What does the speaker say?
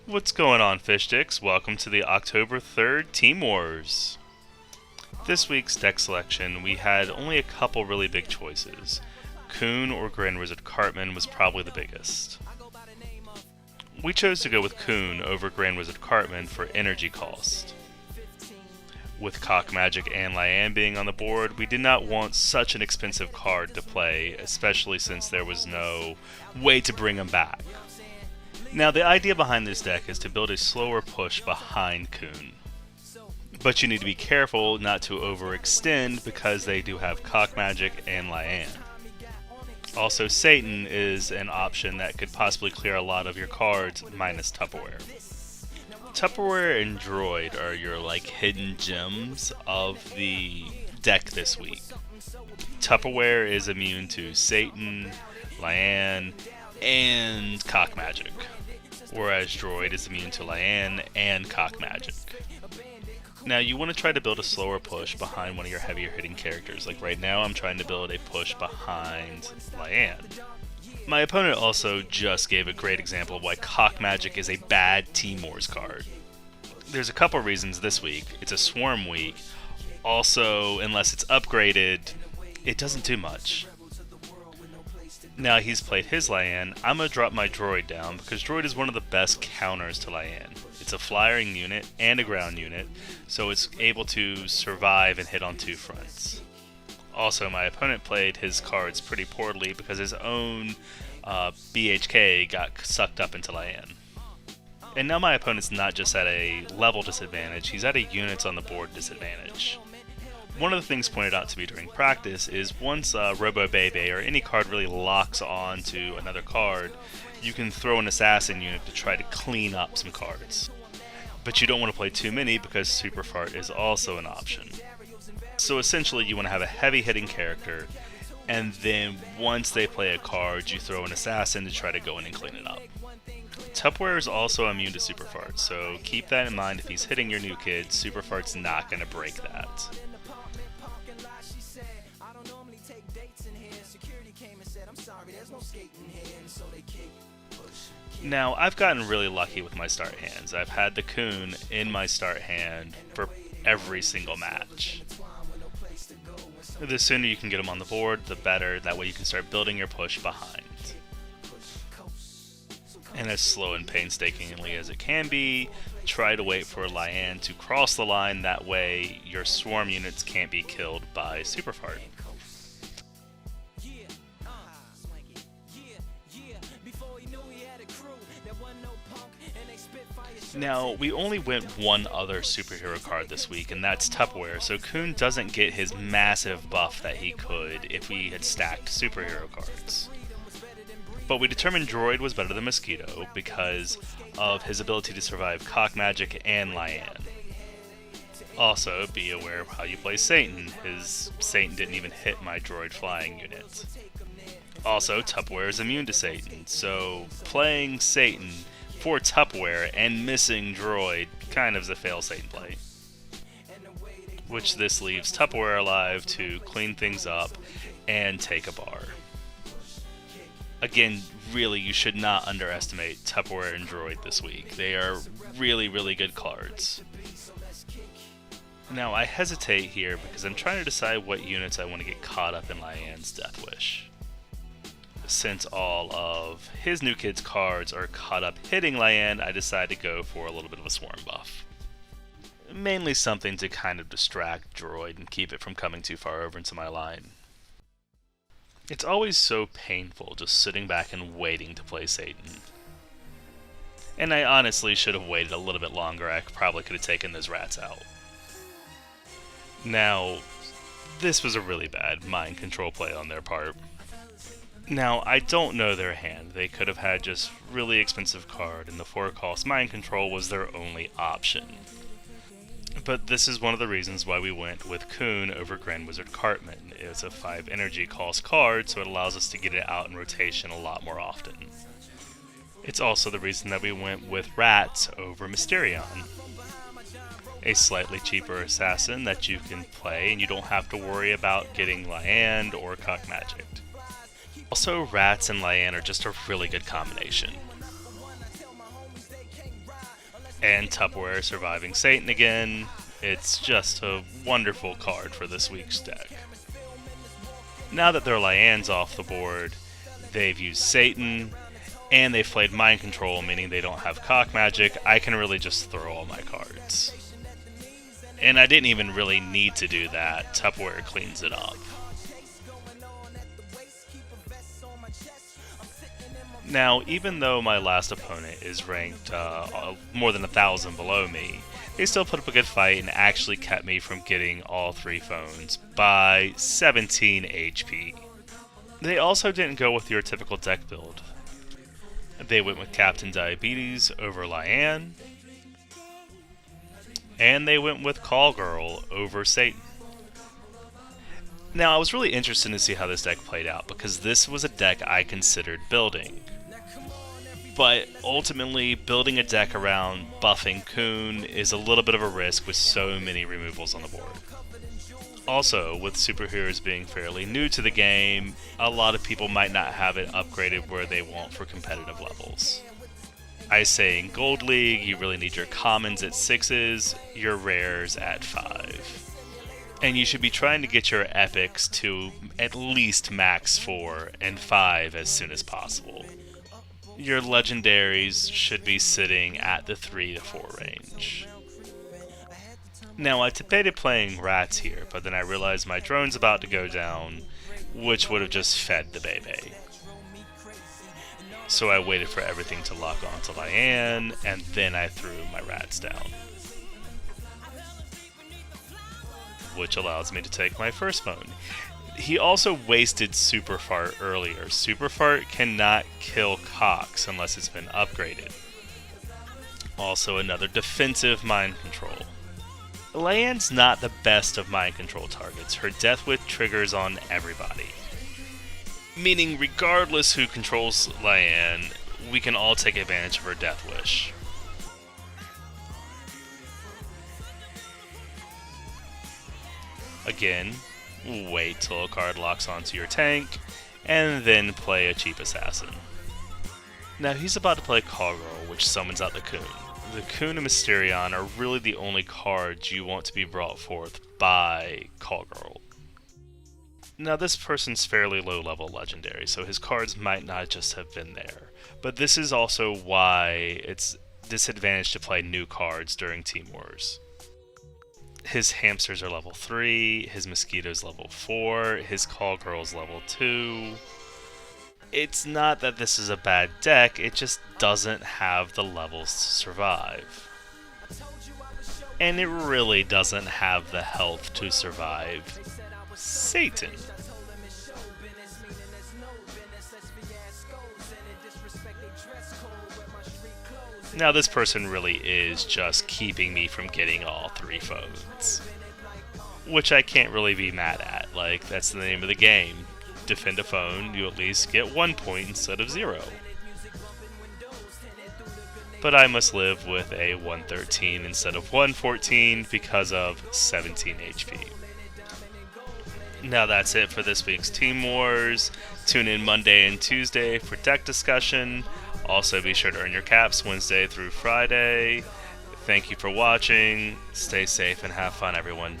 What's going on, fish sticks? Welcome to the October 3rd Team Wars. This week's deck selection, we had only a couple really big choices. Coon or Grand Wizard Cartman was probably the biggest. We chose to go with Coon over Grand Wizard Cartman for energy cost. With Cock Magic and Liane being on the board, we did not want such an expensive card to play, especially since there was no way to bring them back. Now, the idea behind this deck is to build a slower push behind Coon. But you need to be careful not to overextend because they do have Cock Magic and Liane. Also, Satan is an option that could possibly clear a lot of your cards, minus Tupperware. Tupperware and Droid are your hidden gems of the deck this week. Tupperware is immune to Satan, Liane, and Cock Magic, whereas Droid is immune to Liane and Cock Magic. Now you want to try to build a slower push behind one of your heavier hitting characters. Like right now I'm trying to build a push behind Liane. My opponent also just gave a great example of why Cock Magic is a bad Team Wars card. There's a couple reasons this week. It's a Swarm week. Also, unless it's upgraded, it doesn't do much. Now he's played his Liane, I'm going to drop my Droid down because Droid is one of the best counters to Liane. It's a flying unit and a ground unit, so it's able to survive and hit on two fronts. Also, my opponent played his cards pretty poorly because his own BHK got sucked up into Liane. And now my opponent's not just at a level disadvantage, he's at a units on the board disadvantage. One of the things pointed out to me during practice is once Robo Bebe or any card really locks on to another card, you can throw an assassin unit to try to clean up some cards. But you don't want to play too many because Super Fart is also an option. So essentially you want to have a heavy hitting character, and then once they play a card, you throw an assassin to try to go in and clean it up. Tupperware is also immune to Super Fart, so keep that in mind if he's hitting your new kid, Super Fart's not going to break that. Now, I've gotten really lucky with my start hands. I've had the Coon in my start hand for every single match. The sooner you can get him on the board, the better. That way you can start building your push behind. And as slow and painstakingly as it can be, try to wait for Liane to cross the line. That way your swarm units can't be killed by Super Fart. Now, we only went one other superhero card this week, and that's Tupperware, so Coon doesn't get his massive buff that he could if we had stacked superhero cards. But we determined Droid was better than Mosquito because of his ability to survive Cock Magic and Liane. Also, be aware of how you play Satan. His Satan didn't even hit my Droid flying unit. Also, Tupperware is immune to Satan, so playing Satan for Tupperware and missing Droid kind of is a fail Satan play. Which this leaves Tupperware alive to clean things up and take a bar. Again, really, you should not underestimate Tupperware and Droid this week. They are really, really good cards. Now, I hesitate here because I'm trying to decide what units I want to get caught up in Liane's Death Wish. Since all of his new kid's cards are caught up hitting Liane, I decided to go for a little bit of a swarm buff. Mainly something to kind of distract Droid and keep it from coming too far over into my line. It's always so painful just sitting back and waiting to play Satan. And I honestly should have waited a little bit longer. I probably could have taken those rats out. Now, this was a really bad mind control play on their part. Now, I don't know their hand. They could have had just really expensive card, and the 4-cost mind control was their only option. But this is one of the reasons why we went with Coon over Grand Wizard Cartman. It's a 5 energy cost card, so it allows us to get it out in rotation a lot more often. It's also the reason that we went with Rats over Mysterion. A slightly cheaper assassin that you can play, and you don't have to worry about getting Liane or Cock Magic. Also, Rats and Liane are just a really good combination. And Tupperware surviving Satan again. It's just a wonderful card for this week's deck. Now that their Liane's off the board, they've used Satan, and they've played Mind Control, meaning they don't have Cock Magic. I can really just throw all my cards. And I didn't even really need to do that. Tupperware cleans it up. Now, even though my last opponent is ranked more than 1,000 below me, they still put up a good fight and actually kept me from getting all 3 phones by 17 HP. They also didn't go with your typical deck build. They went with Captain Diabetes over Liane, and they went with Call Girl over Satan. Now, I was really interested to see how this deck played out, because this was a deck I considered building. But ultimately, building a deck around buffing Coon is a little bit of a risk with so many removals on the board. Also, with superheroes being fairly new to the game, a lot of people might not have it upgraded where they want for competitive levels. I say in Gold League, you really need your commons at 6s, your rares at 5. And you should be trying to get your epics to at least max 4 and 5 as soon as possible. Your legendaries should be sitting at the 3 to 4 range. Now, I debated playing rats here, but then I realized my drone's about to go down, which would have just fed the Bebe. So I waited for everything to lock onto Liane, and then I threw my rats down. Which allows me to take my first phone. He also wasted Super Fart earlier. Super Fart cannot kill Cox unless it's been upgraded. Also another defensive Mind Control. Liane's not the best of Mind Control targets. Her Death Wish triggers on everybody. Meaning regardless who controls Liane, we can all take advantage of her Death Wish. Again, wait till a card locks onto your tank, and then play a cheap assassin. Now he's about to play Call Girl, which summons out the Coon. The Coon and Mysterion are really the only cards you want to be brought forth by Call Girl. Now this person's fairly low level legendary, so his cards might not just have been there. But this is also why it's disadvantaged to play new cards during Team Wars. His hamsters are level 3, his mosquitoes level 4, his Call Girl's level 2. It's not that this is a bad deck, it just doesn't have the levels to survive. And it really doesn't have the health to survive Satan. Now this person really is just keeping me from getting all 3 phones. Which I can't really be mad at, like that's the name of the game. Defend a phone, you at least get 1 point instead of 0. But I must live with a 113 instead of 114 because of 17 HP. Now that's it for this week's Team Wars. Tune in Monday and Tuesday for deck discussion. Also be sure to earn your caps Wednesday through Friday. Thank you for watching. Stay safe and have fun, everyone.